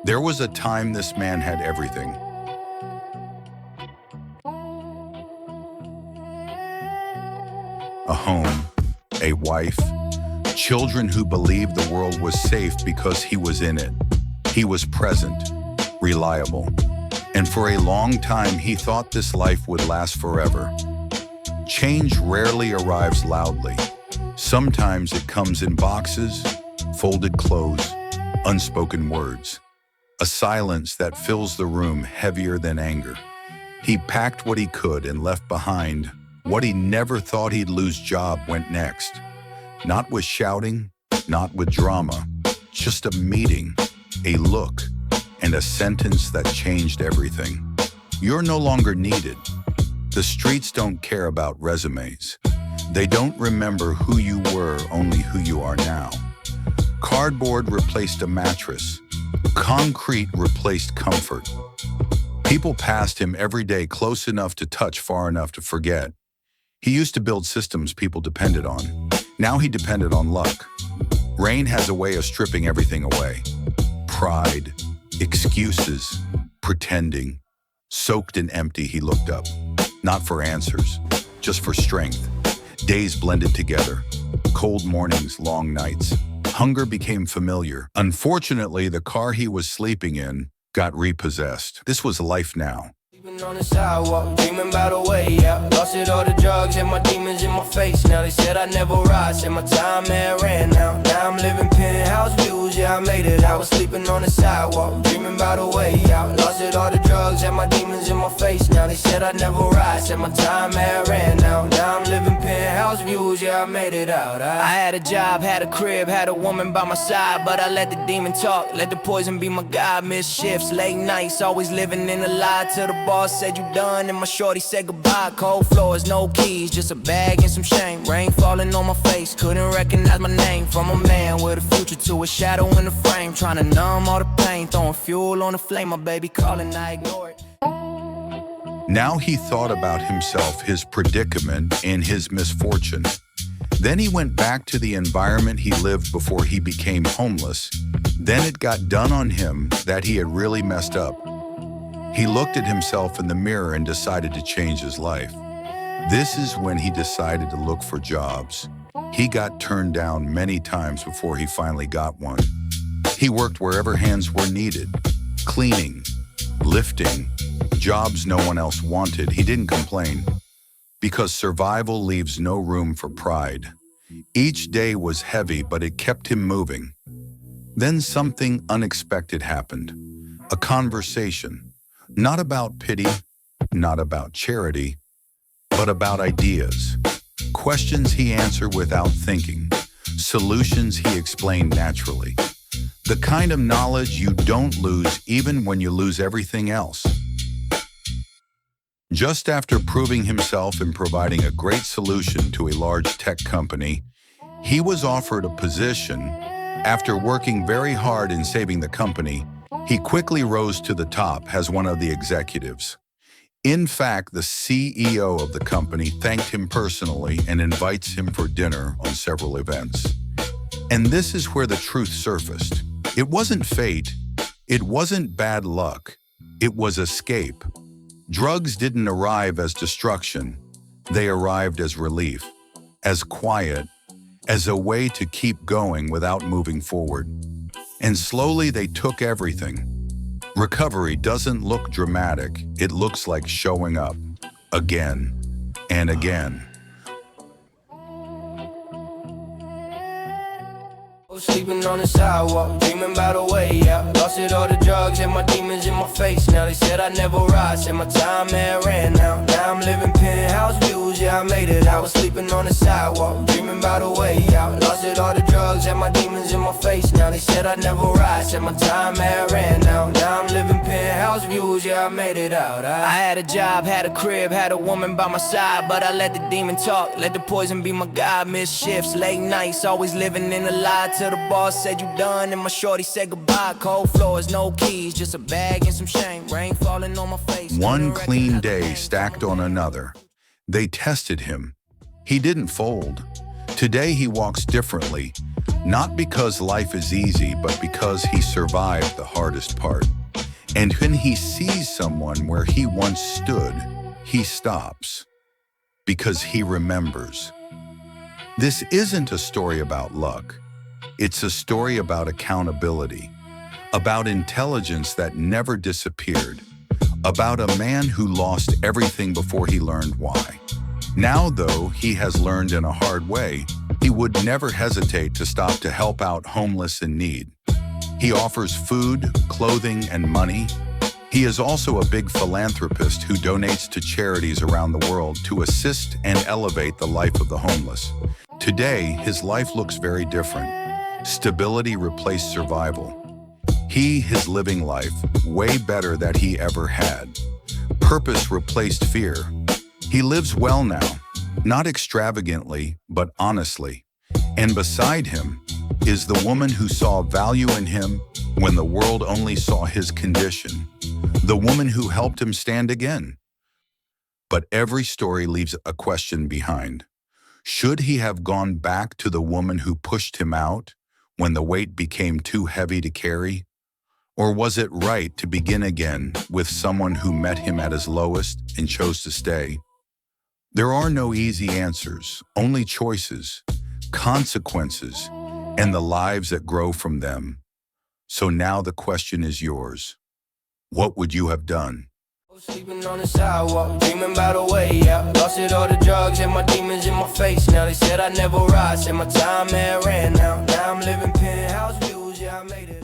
There was a time this man had everything. A home, a wife, children who believed the world was safe because he was in it. He was present, reliable, and for a long time he thought this life would last forever. Change rarely arrives loudly. Sometimes it comes in boxes, folded clothes, unspoken words. A silence that fills the room heavier than anger. He packed what he could and left behind what he never thought he'd lose. Job went next. Not with shouting, not with drama, just a meeting, a look, and a sentence that changed everything. You're no longer needed. The streets don't care about resumes. They don't remember who you were, only who you are now. Cardboard replaced a mattress. Concrete replaced comfort. People passed him every day, close enough to touch, far enough to forget. He used to build systems people depended on. Now he depended on luck. Rain has a way of stripping everything away. Pride, excuses, pretending. Soaked and empty, he looked up. Not for answers, just for strength. Days blended together. Cold mornings, long nights. Hunger became familiar. Unfortunately, the car he was sleeping in got repossessed. This was life now. Sleeping on the sidewalk, dreaming about a way out. Lost it all the drugs and my demons in my face. Now they said I'd never rise, said my time had ran out. Now I'm living penthouse views, yeah I made it. I was sleeping on the sidewalk, dreaming about a way out. Lost it all the drugs and my demons in my face. Now they said I'd never rise, said my time had ran out. Now I'm living penthouse views, yeah I made it out. I had a job, had a crib, had a woman by my side, but I let the demon talk, let the poison be my guide. Missed shifts, late nights, always living in a lie till the boss said you done and my shorty said goodbye. Cold floors, no keys, just a bag and some shame. Rain falling on my face, couldn't recognize my name. From a man with a future to a shadow in the frame, trying to numb all the pain, throwing fuel on the flame. My baby calling, I ignore it. Now he thought about himself, his predicament, and his misfortune. Then he went back to the environment he lived before he became homeless. Then it got done on him that he had really messed up. He looked at himself in the mirror and decided to change his life. This is when he decided to look for jobs. He got turned down many times before he finally got one. He worked wherever hands were needed, cleaning, lifting, jobs no one else wanted. He didn't complain, because survival leaves no room for pride. Each day was heavy, but it kept him moving. Then something unexpected happened. A conversation. Not about pity, not about charity, but about ideas. Questions he answered without thinking. Solutions he explained naturally. The kind of knowledge you don't lose even when you lose everything else. Just after proving himself and providing a great solution to a large tech company, he was offered a position. After working very hard in saving the company, he quickly rose to the top as one of the executives. In fact, the CEO of the company thanked him personally and invites him for dinner on several events. And this is where the truth surfaced. It wasn't fate. It wasn't bad luck. It was escape. Drugs didn't arrive as destruction. They arrived as relief, as quiet, as a way to keep going without moving forward. And slowly they took everything. Recovery doesn't look dramatic. It looks like showing up again and again. Sleeping on the sidewalk, dreaming about a way out. Lost it all the drugs and my demons in my face. Now they said I'd never rise, said my time had ran out. Now I'm living penthouse views, yeah I made it. I was sleeping on the sidewalk, dreaming about a way out. Lost it all the drugs and my demons in my face. Now they said I'd never rise, said my time had ran out. Now I'm living penthouse views, yeah I made it out. I had a job, had a crib, had a woman by my side, but I let the demon talk, let the poison be my guide. Missed shifts, late nights, always living in a lie till the boss said you done and my shorty said goodbye. Cold floors, no keys, just a bag and some shame. Rain falling on my face. One clean day stacked on another. They tested him. He didn't fold. Today he walks differently, Not because life is easy, but because he survived the hardest part. And when he sees someone where he once stood, he stops because he remembers. This isn't a story about luck. It's a story about accountability, about intelligence that never disappeared, about a man who lost everything before he learned why. Now, though he has learned in a hard way, he would never hesitate to stop to help out homeless in need. He offers food, clothing, and money. He is also a big philanthropist who donates to charities around the world to assist and elevate the life of the homeless. Today, his life looks very different. Stability replaced survival. He is living life way better than he ever had. Purpose replaced fear. He lives well now, not extravagantly, but honestly. And beside him is the woman who saw value in him when the world only saw his condition. The woman who helped him stand again. But every story leaves a question behind. Should he have gone back to the woman who pushed him out when the weight became too heavy to carry? Or was it right to begin again with someone who met him at his lowest and chose to stay? There are no easy answers, only choices, consequences, and the lives that grow from them. So now the question is yours. What would you have done? Sleeping on the sidewalk, dreaming about a way out. Lost it all the drugs and my demons in my face. Now they said I'd never rise, said my time had ran out. Now I'm living penthouse views, yeah, I made it.